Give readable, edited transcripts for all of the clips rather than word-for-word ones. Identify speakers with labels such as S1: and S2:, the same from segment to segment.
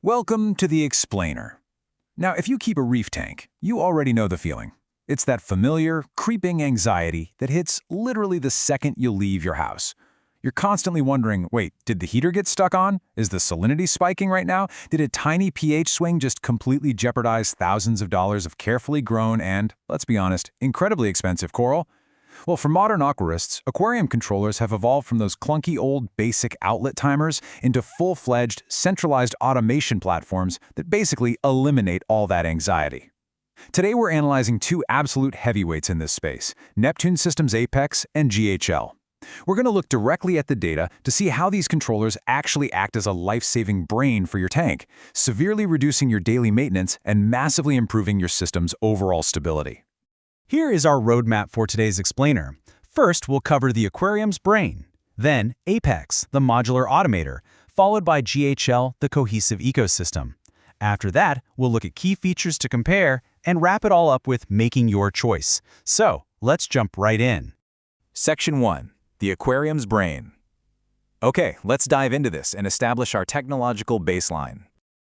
S1: Welcome to the Explainer. Now, if you keep a reef tank, you already know the feeling. It's that familiar, creeping anxiety that hits literally the second you leave your house. You're constantly wondering, wait, did the heater get stuck on? Is the salinity spiking right now? Did a tiny pH swing just completely jeopardize thousands of dollars of carefully grown and, let's be honest, incredibly expensive coral? Well, for modern aquarists, aquarium controllers have evolved from those clunky old basic outlet timers into full-fledged, centralized automation platforms that basically eliminate all that anxiety. Today we're analyzing two absolute heavyweights in this space, Neptune Systems Apex and GHL. We're going to look directly at the data to see how these controllers actually act as a life-saving brain for your tank, severely reducing your daily maintenance and massively improving your system's overall stability.
S2: Here is our roadmap for today's explainer. First, we'll cover the aquarium's brain, then Apex, the modular automator, followed by GHL, the cohesive ecosystem. After that, we'll look at key features to compare and wrap it all up with making your choice. So, let's jump right in.
S1: Section 1. The aquarium's brain. Okay, let's dive into this and establish our technological baseline.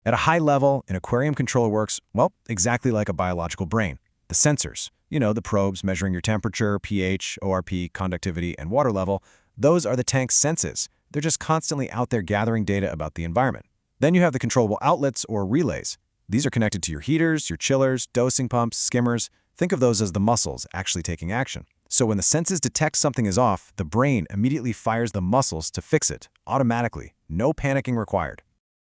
S3: At a high level, an aquarium controller works, well, exactly like a biological brain. The sensors, the probes measuring your temperature, pH, ORP, conductivity, and water level, those are the tank's senses. They're just constantly out there gathering data about the environment. Then you have the controllable outlets or relays. These are connected to your heaters, your chillers, dosing pumps, skimmers. Think of those as the muscles actually taking action. So when the senses detect something is off, the brain immediately fires the muscles to fix it, automatically. No panicking required.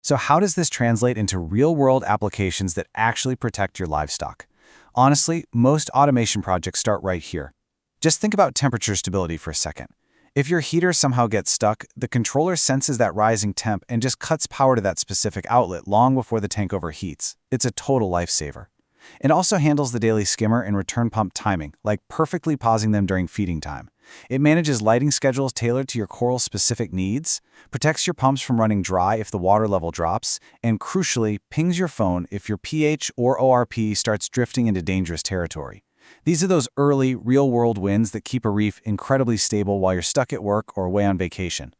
S2: So how does this translate into real-world applications that actually protect your livestock? Honestly, most automation projects start right here. Just think about temperature stability for a second. If your heater somehow gets stuck, the controller senses that rising temp and just cuts power to that specific outlet long before the tank overheats. It's a total lifesaver. It also handles the daily skimmer and return pump timing, like perfectly pausing them during feeding time. It manages lighting schedules tailored to your coral's specific needs, protects your pumps from running dry if the water level drops, and crucially, pings your phone if your pH or ORP starts drifting into dangerous territory. These are those early, real-world wins that keep a reef incredibly stable while you're stuck at work or away on vacation.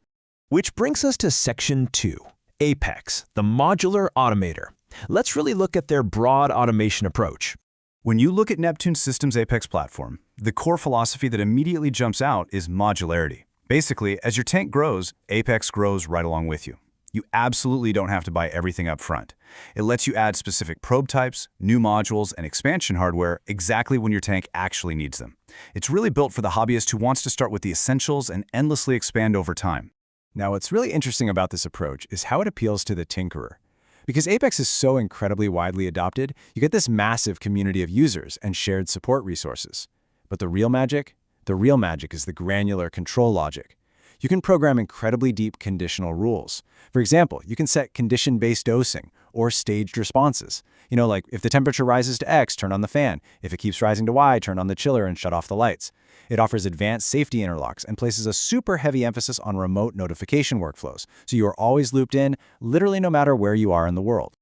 S4: Which brings us to Section 2, Apex, the modular automator. Let's really look at their broad automation approach.
S3: When you look at Neptune Systems Apex platform, the core philosophy that immediately jumps out is modularity. Basically, as your tank grows, Apex grows right along with you. You absolutely don't have to buy everything up front. It lets you add specific probe types, new modules, and expansion hardware exactly when your tank actually needs them. It's really built for the hobbyist who wants to start with the essentials and endlessly expand over time.
S5: Now, what's really interesting about this approach is how it appeals to the tinkerer. Because Apex is so incredibly widely adopted, you get this massive community of users and shared support resources. But the real magic? The real magic is the granular control logic. You can program incredibly deep conditional rules. For example, you can set condition-based dosing or staged responses. Like if the temperature rises to X, turn on the fan. If it keeps rising to Y, turn on the chiller and shut off the lights. It offers advanced safety interlocks and places a super heavy emphasis on remote notification workflows, so you are always looped in, literally no matter where you are in the world.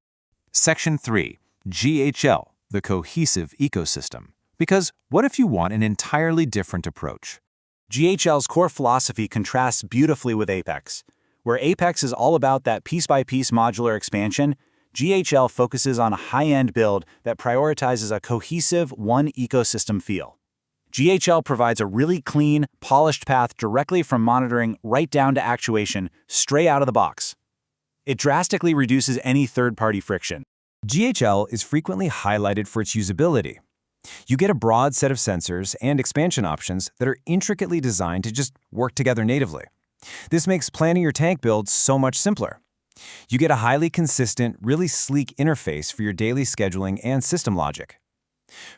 S1: Section 3. GHL, the cohesive ecosystem. Because what if you want an entirely different approach?
S2: GHL's core philosophy contrasts beautifully with Apex. Where Apex is all about that piece-by-piece modular expansion, GHL focuses on a high-end build that prioritizes a cohesive one ecosystem feel. GHL provides a really clean, polished path directly from monitoring right down to actuation, straight out of the box. It drastically reduces any third-party friction.
S5: GHL is frequently highlighted for its usability. You get a broad set of sensors and expansion options that are intricately designed to just work together natively. This makes planning your tank build so much simpler. You get a highly consistent, really sleek interface for your daily scheduling and system logic.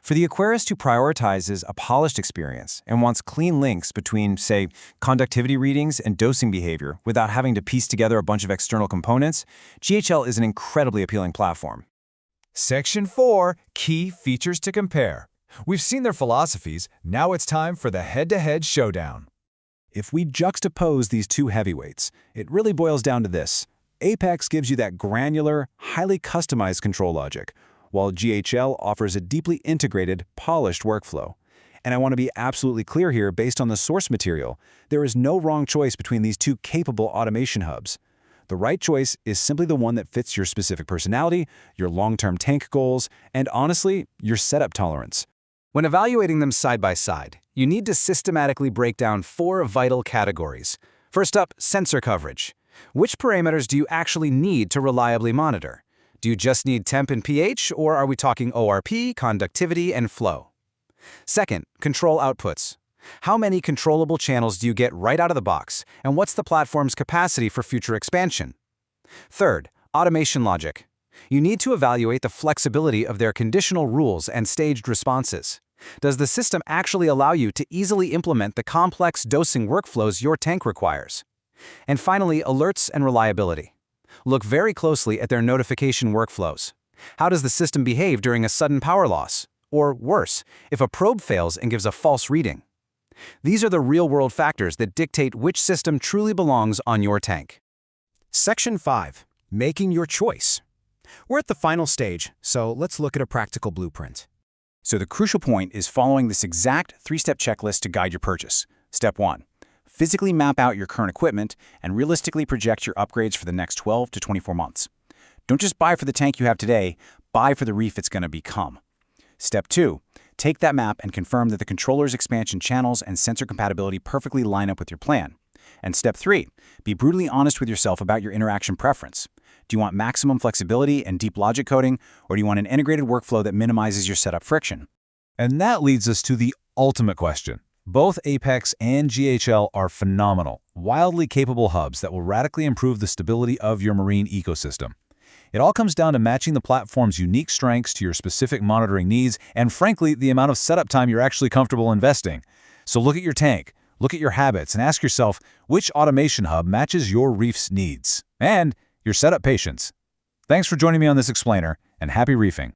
S5: For the aquarist who prioritizes a polished experience and wants clean links between, say, conductivity readings and dosing behavior without having to piece together a bunch of external components, GHL is an incredibly appealing platform.
S6: Section 4, Key Features to Compare. We've seen their philosophies, now it's time for the head-to-head showdown.
S5: If we juxtapose these two heavyweights, it really boils down to this. Apex gives you that granular, highly customized control logic, while GHL offers a deeply integrated, polished workflow. And I want to be absolutely clear here, based on the source material, there is no wrong choice between these two capable automation hubs. The right choice is simply the one that fits your specific personality, your long-term tank goals, and honestly, your setup tolerance.
S2: When evaluating them side by side, you need to systematically break down 4 vital categories. First up, sensor coverage. Which parameters do you actually need to reliably monitor? Do you just need temp and pH, or are we talking ORP, conductivity, and flow? Second, control outputs. How many controllable channels do you get right out of the box, and what's the platform's capacity for future expansion? Third, automation logic. You need to evaluate the flexibility of their conditional rules and staged responses. Does the system actually allow you to easily implement the complex dosing workflows your tank requires? And finally, alerts and reliability. Look very closely at their notification workflows. How does the system behave during a sudden power loss? Or worse, if a probe fails and gives a false reading? These are the real-world factors that dictate which system truly belongs on your tank.
S3: Section 5. Making your choice. We're at the final stage, so let's look at a practical blueprint.
S1: So the crucial point is following this exact 3-step checklist to guide your purchase. Step 1. Physically map out your current equipment and realistically project your upgrades for the next 12 to 24 months. Don't just buy for the tank you have today, buy for the reef it's going to become. Step 2. Take that map and confirm that the controller's expansion channels and sensor compatibility perfectly line up with your plan. And Step 3. Be brutally honest with yourself about your interaction preference. Do you want maximum flexibility and deep logic coding, or do you want an integrated workflow that minimizes your setup friction?
S4: And that leads us to the ultimate question. Both Apex and GHL are phenomenal, wildly capable hubs that will radically improve the stability of your marine ecosystem. It all comes down to matching the platform's unique strengths to your specific monitoring needs and, frankly, the amount of setup time you're actually comfortable investing. So look at your tank, look at your habits, and ask yourself which automation hub matches your reef's needs and your setup patience. Thanks for joining me on this explainer, and happy reefing.